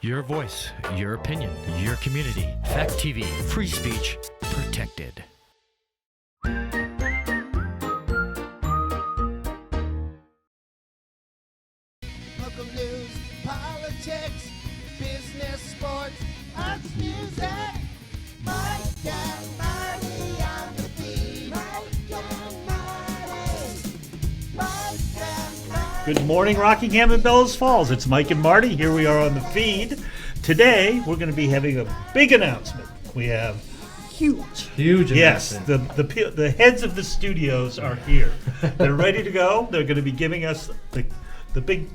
Your voice, your opinion, your community. Fact TV, free speech protected. Local news, politics, business, sports, arts, music. Mike and Marty on the feed. Mike and Marty. Mike and Marty. Good morning, Rockingham and Bellows Falls. It's Mike and Marty. Here we are on the feed. Today, we're going to be having a big announcement. We have Huge yes, announcement. the heads of the studios are here. They're ready to go. They're going to be giving us the big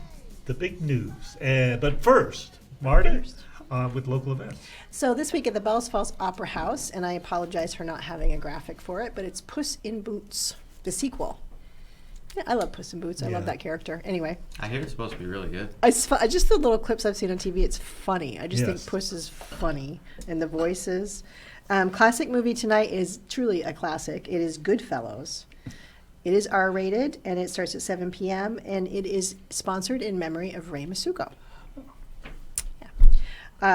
news. But first, Marty, with local events. So this week at the Bellows Falls Opera House, and I apologize for not having a graphic for it, but it's Puss in Boots, the sequel. Yeah, I love Puss in Boots. I love that character. Anyway, I hear it's supposed to be really good. I just the little clips I've seen on TV, it's funny. I just think Yes. Puss is funny, and the voices. Classic movie tonight is truly a classic. It is Goodfellas. It is R-rated, and it starts at 7 p.m., and it is sponsored in memory of Ray Masuko.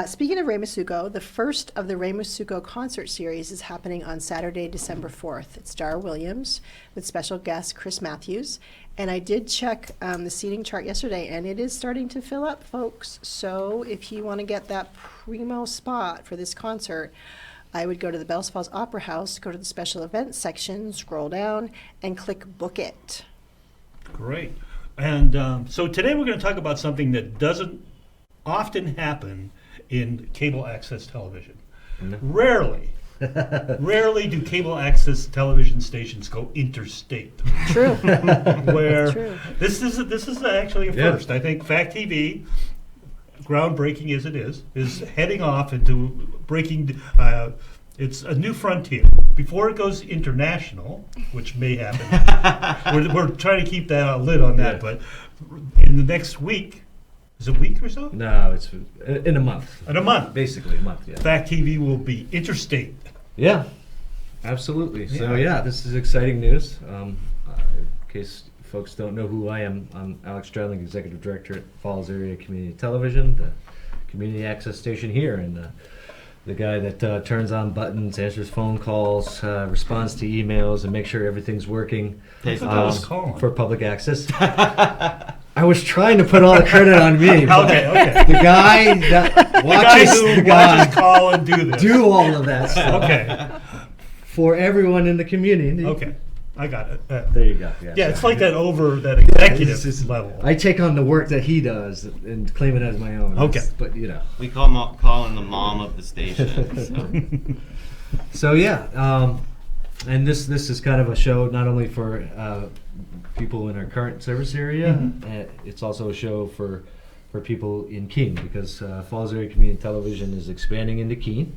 Speaking of Ray Masuko, the first of the Ray Masuko concert series is happening on Saturday, December 4th. It's Dar Williams with special guest Chris Matthews. And I did check the seating chart yesterday, and it is starting to fill up, folks. So if you want to get that primo spot for this concert, I would go to the Bellows Falls Opera House, go to the special events section, scroll down, and click Book It. Great. And so today we're going to talk about something that doesn't often happen in cable access television. Rarely do cable access television stations go interstate. True. Where True. this is actually a first. I think Fact TV, groundbreaking as it is heading off into breaking. It's a new frontier. Before it goes international, which may happen, we're trying to keep that lid on that. Yeah. But in the next week. Is it a week or so? No, it's in a month. In a month. Basically a month, yeah. Fact TV will be interstate. Yeah, absolutely. So yeah, this is exciting news. In case folks don't know who I am, I'm Alex Stradling, Executive Director at Falls Area Community Television, the community access station here, and the guy that turns on buttons, answers phone calls, responds to emails, and makes sure everything's working for public access. I was trying to put all the credit on me. But Okay. the guy that watches call and do this. do all of that stuff Okay. for everyone in the community. Okay. I got it. There you go. Yeah, it's like that over that executive This is- level. I take on the work that he does and claim it as my own. Okay. But you know. We call him the mom of the station. So yeah, and this is kind of a show not only for people in our current service area. It's also a show for people in Keene, because Falls Area Community Television is expanding into Keene,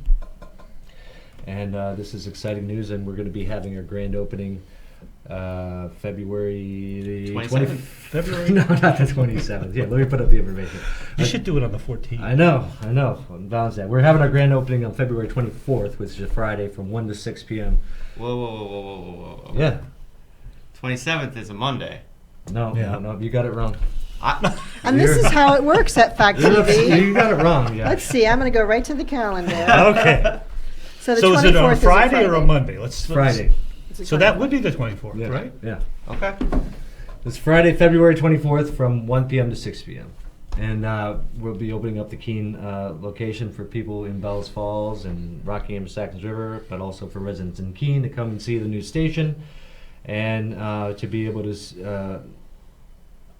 and this is exciting news. And we're going to be having our grand opening February 27th? February? No, not the 27th. Yeah, let me put up the information. You should do it on the 14th. I know. I'm balanced that. We're having our grand opening on February 24th, which is a Friday, from 1 to 6 p.m. Whoa. Yeah. 27th is a Monday. No, Yeah. no, you got it wrong. And this is how it works at Fact TV. You got it wrong, yeah. Let's see. I'm going to go right to the calendar. Okay. So the So is it on 24th a is Friday or a Monday? Let's Friday. So that would be the 24th, Yeah. right? Yeah. Okay. It's Friday, February 24th from 1 p.m. to 6 p.m. And we'll be opening up the Keene location for people in Bellows Falls and Rockingham, Sackens River, but also for residents in Keene to come and see the new station, and to be able to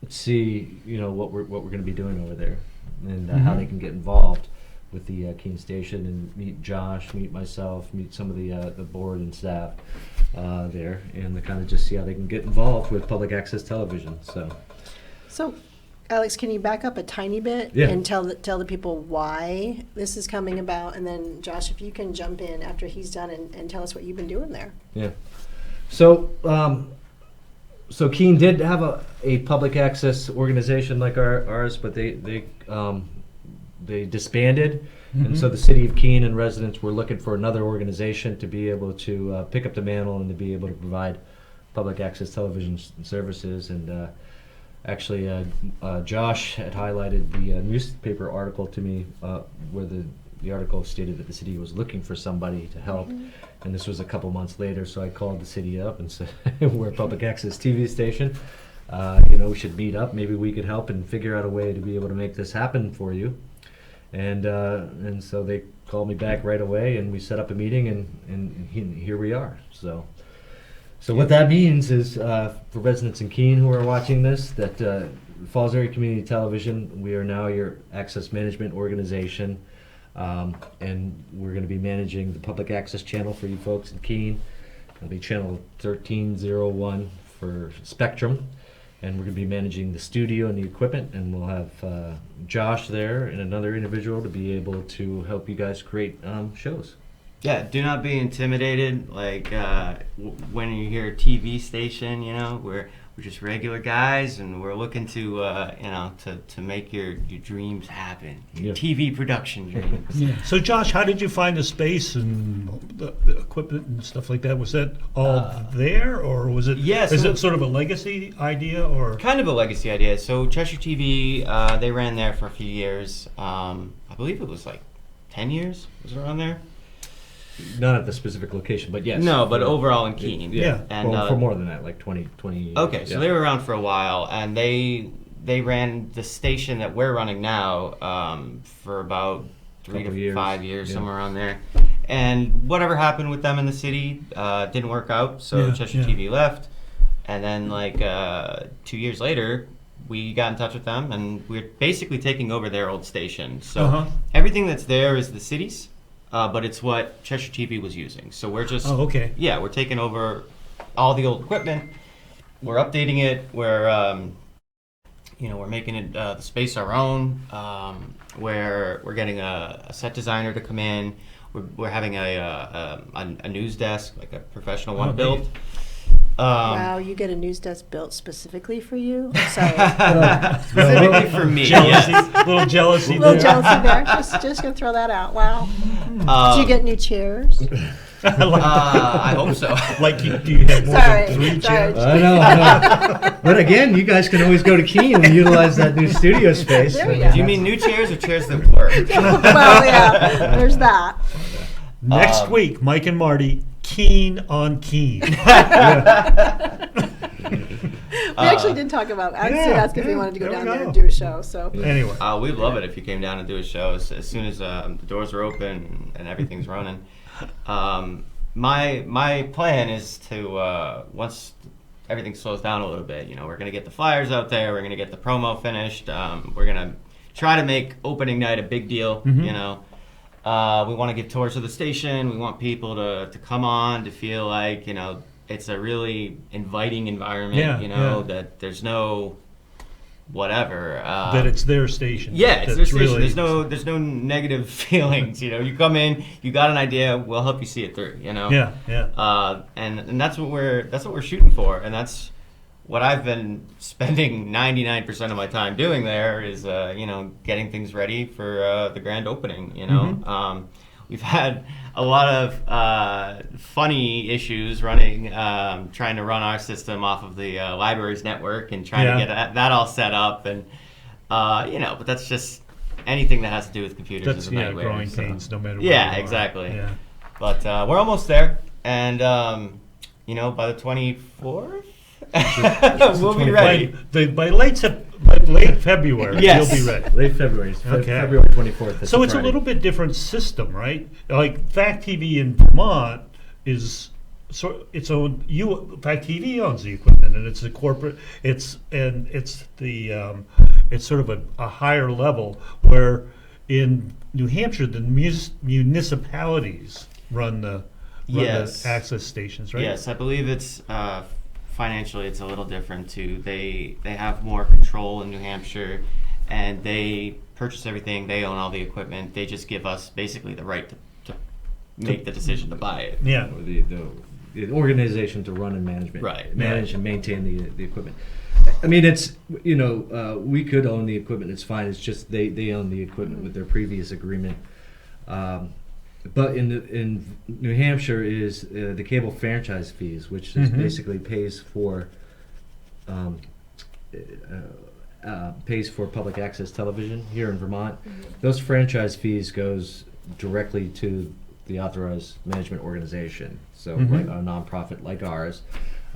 see, what we're going to be doing over there, and how they can get involved with the Keene station, and meet Josh, meet myself, meet some of the board and staff there, and to kind of just see how they can get involved with public access television. So, Alex, can you back up a tiny bit and tell the people why this is coming about? And then, Josh, if you can jump in after he's done and tell us what you've been doing there. Yeah. So, so Keene did have a public access organization like ours, but they disbanded, and so the city of Keene and residents were looking for another organization to be able to pick up the mantle and to be able to provide public access television services. And Actually, Josh had highlighted the newspaper article to me where the article stated that the city was looking for somebody to help. And this was a couple months later, so I called the city up and said, we're a public access TV station. We should meet up. Maybe we could help and figure out a way to be able to make this happen for you. And so they called me back right away, and we set up a meeting, and here we are. So what that means is, for residents in Keene who are watching this, that Falls Area Community Television, we are now your access management organization, and we're going to be managing the public access channel for you folks in Keene. It'll be channel 1301 for Spectrum, and we're going to be managing the studio and the equipment, and we'll have Josh there and another individual to be able to help you guys create shows. Yeah, do not be intimidated. Like when you hear a TV station, we're just regular guys, and we're looking to to make your dreams happen. Your TV production dreams. So Josh, how did you find the space and the equipment and stuff like that? Was that all there, or was it? Yes. Is it sort of a legacy idea, or Kind of a legacy idea. So Cheshire TV, they ran there for a few years. I believe it was like 10 years. Was it around there? Not at the specific location, but yes. No, but overall in Keene. Yeah. And for more than that, like 20 okay, so yeah. they were around for a while, and they ran the station that we're running now for about 3 to 5 years, somewhere around there. And whatever happened with them in the city didn't work out, so Cheshire TV left. And then, like 2 years later, we got in touch with them, and we're basically taking over their old station. So everything that's there is the city's. But it's what Cheshire TV was using. So we're just... Oh, okay. Yeah, we're taking over all the old equipment. We're updating it. We're, we're making it the space our own. We're getting a set designer to come in. We're having a news desk, like a professional one built. Wow, you get a news desk built specifically for you? Sorry. Specifically for me. jealousy, Yes. little jealousy A little there. jealousy there. Just gonna throw that out. Wow. Did you get new chairs? I hope so. Like, do you have more than 3 Sorry. chairs? I know. But again, you guys can always go to Keene and utilize that new studio space. There we go. Do you mean new chairs or chairs that work? Well, yeah, there's that. Next week, Mike and Marty, Keene on Keene. We actually did talk about. I did ask if we wanted to go there down we there go. and do a show. So Anyway, We'd love it if you came down and do a show as soon as the doors are open and everything's running. My plan is to once everything slows down a little bit, we're gonna get the flyers out there. We're gonna get the promo finished. We're gonna try to make opening night a big deal. We want to give tours of the station. We want people to come on to feel like it's a really inviting environment. That there's no whatever. that it's their station. Yeah, it's That's their station. really- There's no negative feelings. You come in, you got an idea, we'll help you see it through. Yeah, yeah. And that's what we're shooting for, and that's what I've been spending 99% of my time doing there is getting things ready for the grand opening. We've had a lot of funny issues running, trying to run our system off of the library's network and trying to get that all set up, and but that's just anything that has to do with computers That's is a nightmare. growing so. pains, no matter where Yeah, you are. exactly. Yeah. But we're almost there, and by the 24th, we'll be ready. By late February, Yes. you'll be ready. Late February. Okay. February 24th. So it's a little bit different system, right? Like Fact TV in Vermont is its own. Fact TV owns the equipment, and it's a corporate. It's sort of a higher level, where in New Hampshire the municipalities run the Yes. access stations, right? Yes, I believe it's financially it's a little different too. They have more control in New Hampshire, and they purchase everything. They own all the equipment. They just give us basically the right to make the decision to buy it. Yeah. The organization to run and manage and maintain the equipment. I mean, it's we could own the equipment. It's fine. It's just they own the equipment with their previous agreement. But in New Hampshire is the cable franchise fees, which is basically pays for pays for public access television here in Vermont. Those franchise fees goes directly to the authorized management organization, so like a nonprofit like ours,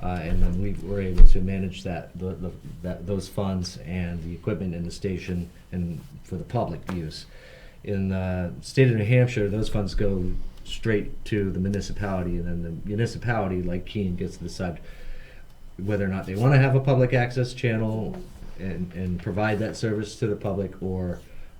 and then we were able to manage those funds and the equipment in the station and for the public use. In the state of New Hampshire, those funds go straight to the municipality, and then the municipality, like Keene, gets to decide whether or not they want to have a public access channel and provide that service to the public, or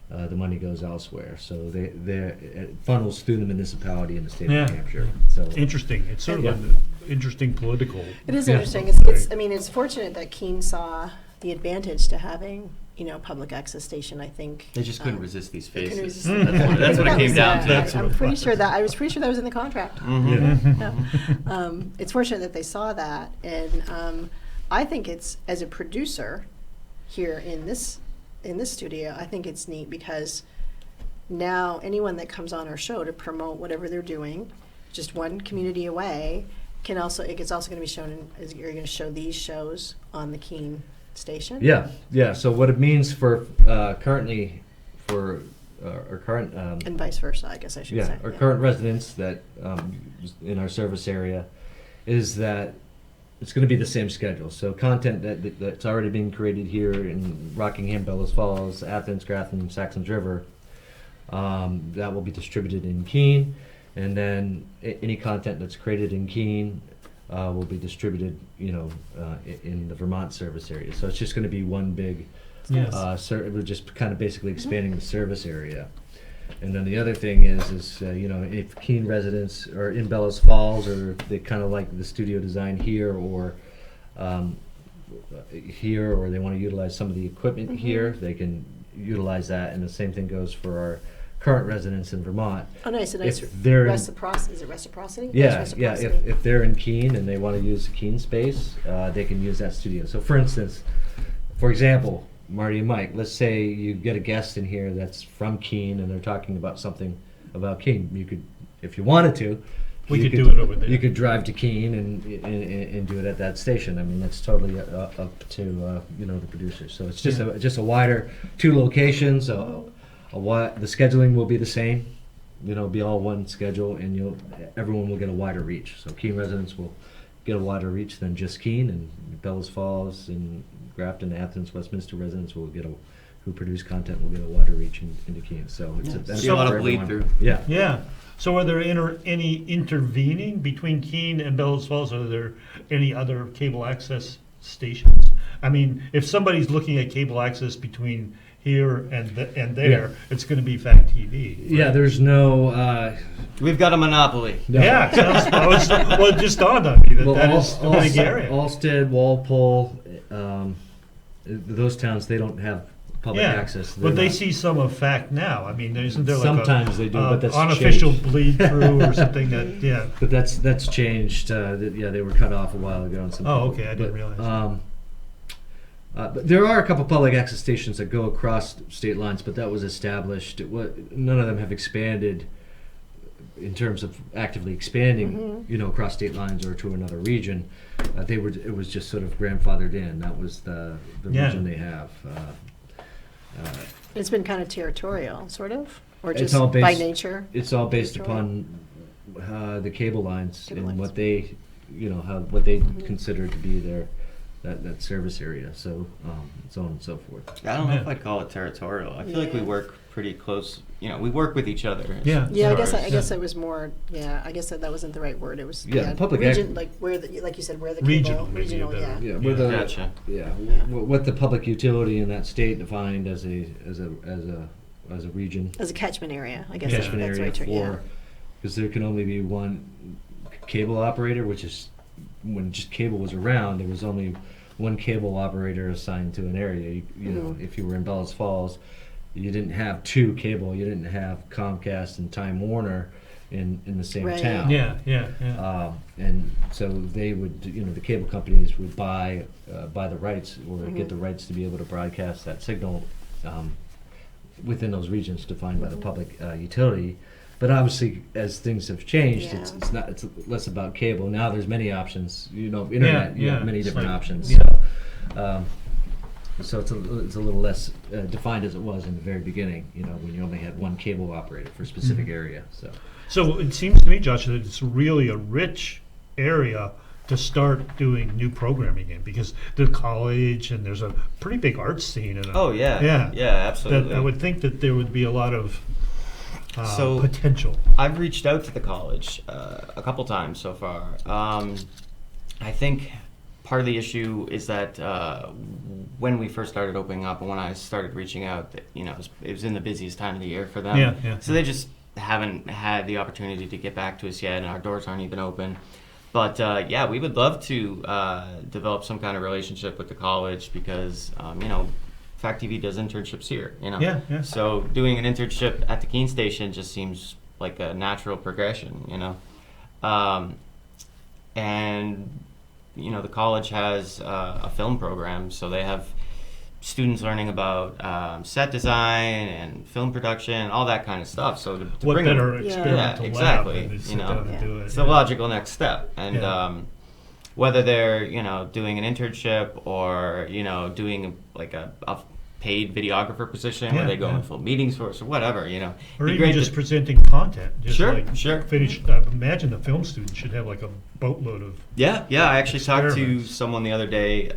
the money goes elsewhere. So it funnels through the municipality in the state of New Hampshire. So Interesting. It's sort of Yeah. an interesting political. It is Yeah. interesting. It's fortunate that Keene saw the advantage to having, public access station, I think. They just couldn't resist these They couldn't faces. resist That's what it came down to. That's I'm what it pretty was. sure that that was in the contract. Mhm. Yeah. It's fortunate that they saw that, and I think it's, as a producer here in this studio, I think it's neat because now anyone that comes on our show to promote whatever they're doing, just one community away, it's also going to be shown. You're going to show these shows on the Keene station. yeah. So what it means for currently for our current And vice versa, I guess I should say. our current residents that in our service area is that it's going to be the same schedule. So content that's already being created here in Rockingham, Bellows Falls, Athens, Grafton, Saxons River, that will be distributed in Keene, and then any content that's created in Keene will be distributed, in the Vermont service area. So it's just going to be one big. We're just kind of basically expanding the service area. And then the other thing is if Keene residents are in Bellows Falls, or they kind of like the studio design here, or they want to utilize some of the equipment here, they can utilize that. And the same thing goes for our current residents in Vermont. Oh, nice. A nice If they're in- reciprocity. Is it reciprocity? Yeah, Nice yeah. reciprocity. If they're in Keene and they want to use the Keene space, they can use that studio. So, for instance, for example, Marty and Mike, let's say you get a guest in here that's from Keene and they're talking about something about Keene. You could, if you wanted to, We you could do it over there. You could drive to Keene and do it at that station. I mean, that's totally up to the producers. So it's just a wider 2 locations. The scheduling will be the same. Be all one schedule, and everyone will get a wider reach. So Keene residents will get a wider reach than just Keene, and Bellows Falls and Grafton, Athens, Westminster residents who produce content will get a wider reach into Keene. So it's a benefit See a lot for of bleed everyone. through. Yeah. Yeah. So are there any intervening between Keene and Bellows Falls? Are there any other cable access stations? I mean, if somebody's looking at cable access between here and there, it's going to be Fact TV. Right? Yeah, there's no. We've got a monopoly. Yeah, it just dawned on me that is a big area. Allsted, Walpole, those towns, they don't have public access. But they see some of Fact now. I mean, isn't there like sometimes they do, but that's unofficial changed. bleed through or something that But that's changed. They were cut off a while ago. And some Oh, people- okay, I didn't realize. But there are a couple public access stations that go across state lines, but that was established. None of them have expanded in terms of actively expanding, across state lines or to another region. It was just sort of grandfathered in. That was the region they have. It's been kind of territorial, sort of, or It's just all by based- nature. It's all based Territorial. upon the cable lines Cable and lines. what they, what they consider to be that service area. So so on and so forth. I don't know if Yeah. I'd call it territorial. I feel like we Yeah. work pretty close. We work with each other. Yeah. Yeah, I Sorry. guess it was more. Yeah, I guess that wasn't the right word. It was Public region, like you said, where the Regional, cable, maybe regional, a better- yeah. Yeah, with Gotcha. what the public utility in that state defined as a region. As a catchment area, I guess Catchment that's area right. Yeah. because there can only be one cable operator, which is when just cable was around, there was only one cable operator assigned to an area. You know, if you were in Bellows Falls, you didn't have 2 cable. You didn't have Comcast and Time Warner in the same Right. town. Yeah. And so they would, the cable companies would buy the rights or get the rights to be able to broadcast that signal within those regions defined by the public utility. But obviously, as things have changed, it's less about cable. Now there's many options. Internet, you have many It's different like- options. yeah. So, So it's a little less defined as it was in the very beginning, when you only had one cable operator for a specific area. So it seems to me, Josh, that it's really a rich area to start doing new programming in, because the college and there's a pretty big arts scene. Oh yeah, absolutely. That I would think that there would be a lot of So potential. I've reached out to the college a couple times so far. I think part of the issue is that when we first started opening up and when I started reaching out, it was in the busiest time of the year for them. Yeah. So they just haven't had the opportunity to get back to us yet, and our doors aren't even open. But we would love to develop some kind of relationship with the college because, Fact TV does internships here. Yeah. So doing an internship at the Keene station just seems like a natural progression. And the college has a film program, so they have students learning about set design and film production, all that kind of stuff. So to What bring better them, experimental exactly. lab than to sit down and do it. It's the logical next step, and Yeah. whether they're doing an internship or doing like a paid videographer position where they go and film meetings for us or whatever, Or it'd even be great just to- presenting content. Just Sure. Finish. I imagine the film student should have like a boatload of. Yeah. I actually talked to Experiments. someone the other day.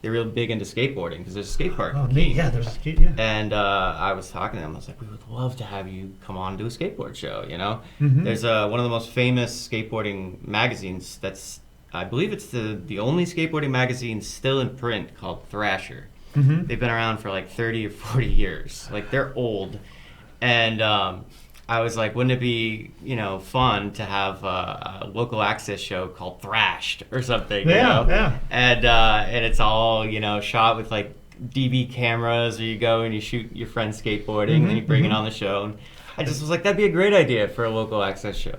They're real big into skateboarding because there's a skate park. Oh, in neat. Keene. Yeah, there's a kid. Yeah. And I was talking to them. I was like, we would love to have you come on and do a skateboard show. Mhm. There's one of the most famous skateboarding magazines. I believe it's the only skateboarding magazine still in print called Thrasher. Mhm. They've been around for like 30 or 40 years. Like they're old. And I was like, wouldn't it be fun to have a local access show called Thrashed or something? Yeah. And it's all shot with like DV cameras, or you go and you shoot your friend skateboarding, and then you bring it on the show. And I just was like, that'd be a great idea for a local access show.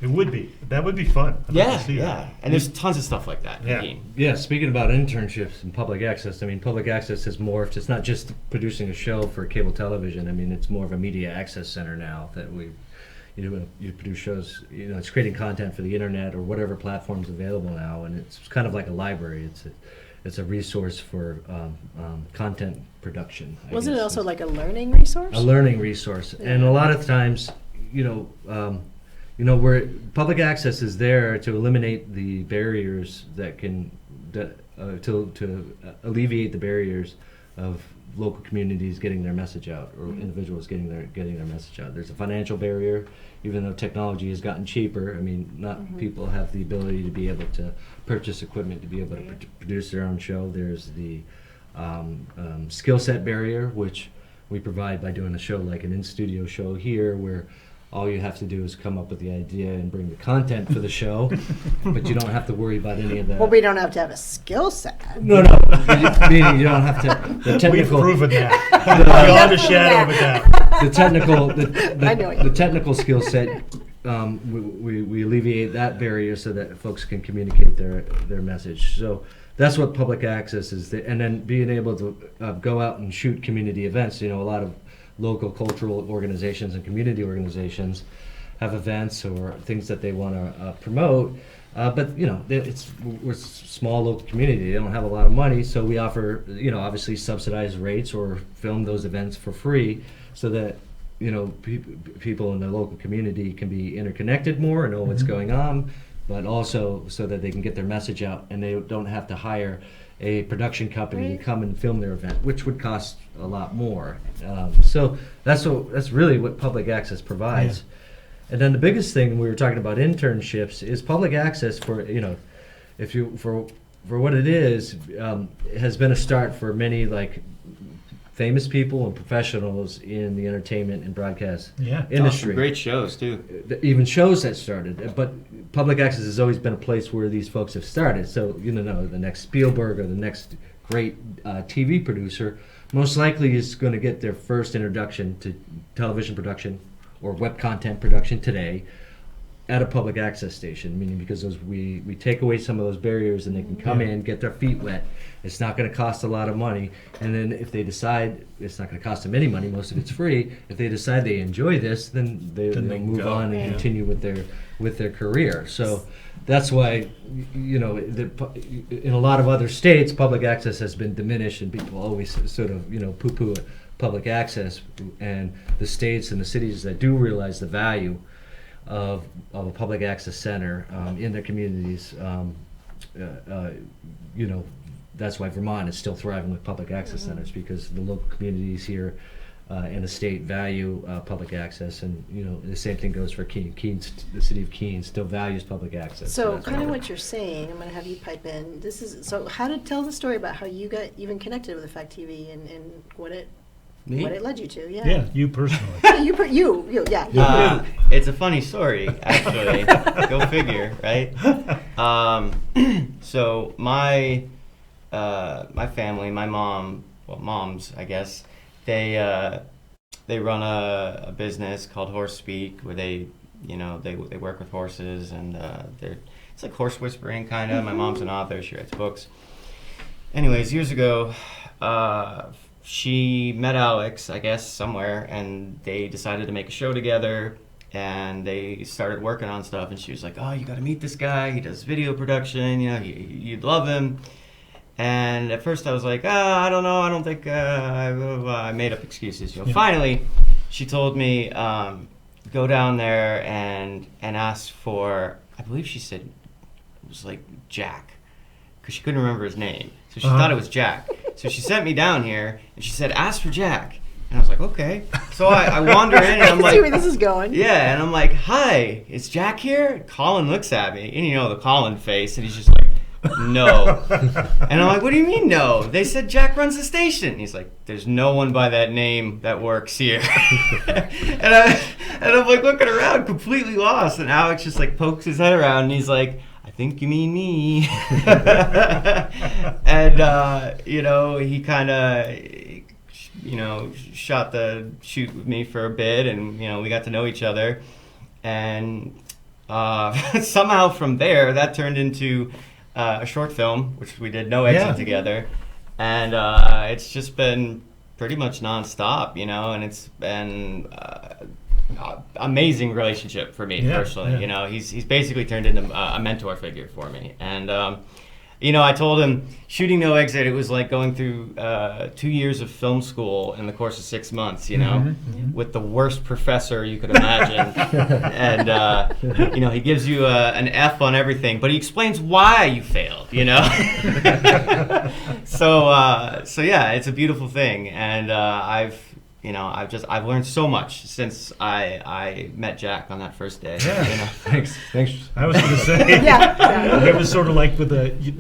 It would be. That would be fun. I'd like to see that. And there's tons of stuff like that. in Yeah. Keene. Yeah, speaking about internships and public access, public access has morphed. It's not just producing a show for cable television. It's more of a media access center now that you produce shows. It's creating content for the internet or whatever platform's available now, and it's kind of like a library. It's a resource for content production. I Wasn't it guess. also like a learning resource? A learning resource, and a lot of times, where public access is there to eliminate the barriers to alleviate the barriers of local communities getting their message out, or individuals getting their message out. There's a financial barrier, even though technology has gotten cheaper. Not people have the ability to be able to purchase equipment to be able to produce their own show. There's the skill set barrier, which we provide by doing a show like an in-studio show here, where all you have to do is come up with the idea and bring the content for the show, but you don't have to worry about any of that. Well, we don't have to have a skill set. No, meaning you don't have to. The We've technical, proven that. Beyond a shadow of a doubt. the technical, I know you. the technical skill set. We alleviate that barrier so that folks can communicate their message. So that's what public access is, and then being able to go out and shoot community events. A lot of local cultural organizations and community organizations have events or things that they want to promote, but we're a small local community. They don't have a lot of money, so we offer obviously subsidized rates or film those events for free, so that people in the local community can be interconnected more and know what's going on, but also so that they can get their message out and they don't have to hire a production company to come and film their event, which would cost a lot more. So that's really what public access provides. And then the biggest thing, we were talking about internships, is public access for what it is, has been a start for many famous people and professionals in the entertainment and broadcast industry. Great shows too. Even shows that started, but public access has always been a place where these folks have started. So the next Spielberg or the next great TV producer most likely is going to get their first introduction to television production or web content production today at a public access station, meaning because we take away some of those barriers and they can come in, get their feet wet. It's not going to cost a lot of money, and then if they decide it's not going to cost them any money, most of it's free. If they decide they enjoy this, then they'll move on and continue with their career. So that's why, you know, in a lot of other states, public access has been diminished, and people always sort of, you know, poo-poo public access. And the states and the cities that do realize the value of a public access center in their communities, you know, that's why Vermont is still thriving with public access centers, because the local communities here and the state value public access, and you know the same thing goes for Keene. The city of Keene still values public access. So that's kind why of we're- what you're saying, I'm going to have you pipe in. So how to tell the story about how you got even connected with Effect TV and what it Me? led you to. Yeah. Yeah, you personally. Yeah. It's a funny story, actually. Go figure, right? So my family, my moms, I guess, they run a business called Horse Speak, where they work with horses, and it's like horse whispering kind of. My mom's an author; she writes books. Anyways, years ago, she met Alex, I guess, somewhere, and they decided to make a show together. And they started working on stuff, and she was like, "Oh, you got to meet this guy. He does video production. You know, you'd love him." And at first I was like, I don't know, I don't think, I made up excuses. You know, Finally, she told me, go down there and ask for, I believe she said it was like Jack, because she couldn't remember his name. So she thought it was Jack. So she sent me down here, and she said, ask for Jack. And I was like, okay. So I wander in, and I'm I like, see where this is going. yeah, and I'm like, hi, is Jack here? Colin looks at me, and you know the Colin face, and he's just like, no. And I'm like, what do you mean no? They said Jack runs the station. He's like, there's no one by that name that works here. and I'm like looking around completely lost, and Alex just like pokes his head around, and he's like, I think you mean me. And you know, he kind of, you know, shot the shoot with me for a bit, and you know, we got to know each other, and somehow from there that turned into a short film, which we did No Exit together, and it's just been pretty much nonstop, you know, and it's been amazing relationship for me personally. You know, he's basically turned into a mentor figure for me, and you know, I told him shooting No Exit, it was like going through 2 years of film school in the course of 6 months, you know, with the worst professor you could imagine. And, you know, he gives you an F on everything, but he explains why you failed, you know. So yeah, it's a beautiful thing. And I've learned so much since I met Jack on that first day. Yeah. You know? Thanks. I was going to say, Yeah. it was sort of like with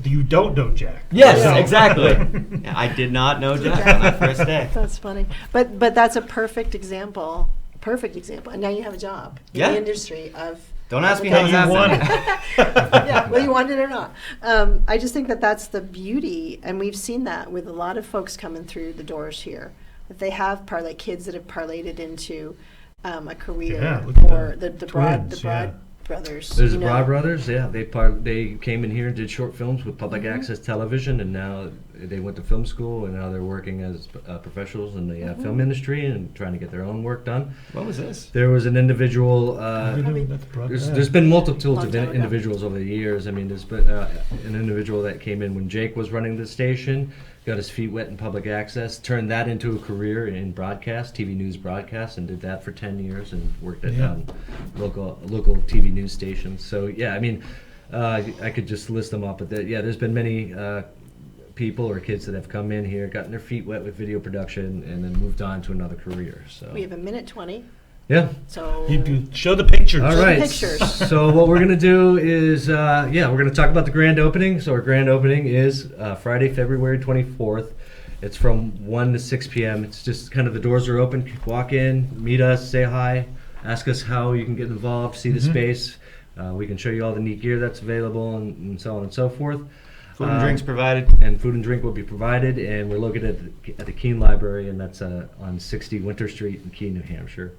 you don't know Jack. Yes, So- exactly. Yeah, I did not know Jack on that first day. That's funny. But that's a perfect example. And now you have a job in the industry of. Don't ask me how you that want happened. Yeah, well, you want it or not. I just think that that's the beauty, and we've seen that with a lot of folks coming through the doors here. That they have kids that have parlayed it into a career, Yeah, look at or that. the Broad Twins, brothers. There's you the know. Broad Brothers, yeah. They came in here and did short films with public access television, and now they went to film school, and now they're working as professionals in the film industry and trying to get their own work done. What was this? There was an individual. There's been multitudes Long of time ago. individuals over the years. I mean, there's been an individual that came in when Jake was running the station, got his feet wet in public access, turned that into a career in broadcast, TV news broadcast, and did that for 10 years and worked at local TV news stations. So yeah, I mean, I could just list them up, but there's been many people or kids that have come in here, gotten their feet wet with video production, and then moved on to another career. So We have a minute 20. yeah. So You do show the pictures. All Show the right. pictures. So what we're gonna do is, we're gonna talk about the grand opening. So our grand opening is Friday, February 24th. It's from 1 to 6 p.m. It's just kind of the doors are open. Walk in, meet us, say hi, ask us how you can get involved, see the space. We can show you all the neat gear that's available and so on and so forth. Food and drinks provided. And food and drink will be provided, and we're located at the Keene Library, and that's on 60 Winter Street in Keene, New Hampshire.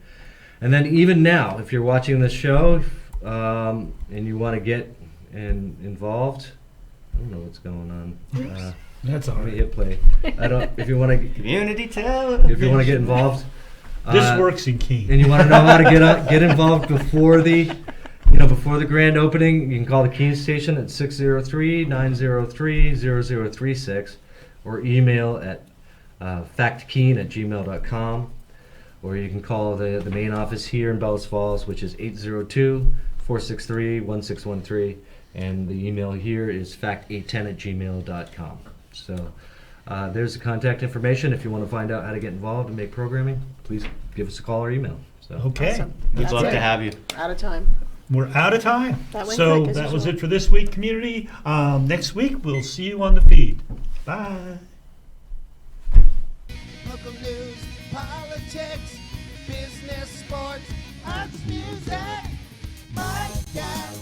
And then even now, if you're watching this show, and you want to get involved, I don't know what's going on. That's all Let me right. hit play. I don't. If you want to, Community television. if you want to get involved, This works in Keene. and you want to know how to get involved before the, before the grand opening, you can call the Keene station at 603-903-0036, or email at factkeene@gmail.com, or you can call the main office here in Bellows Falls, which is 802-463-1613, and the email here is fact810@gmail.com. So there's the contact information. If you want to find out how to get involved and make programming, please give us a call or email. So. Okay. Awesome. We'd That's love it. to have you. Out of time. We're out of time. That went So quick as that was usual. it for this week, community. Next week, we'll see you on the feed. Bye. Local news, politics, business, sports, arts, music. Mike and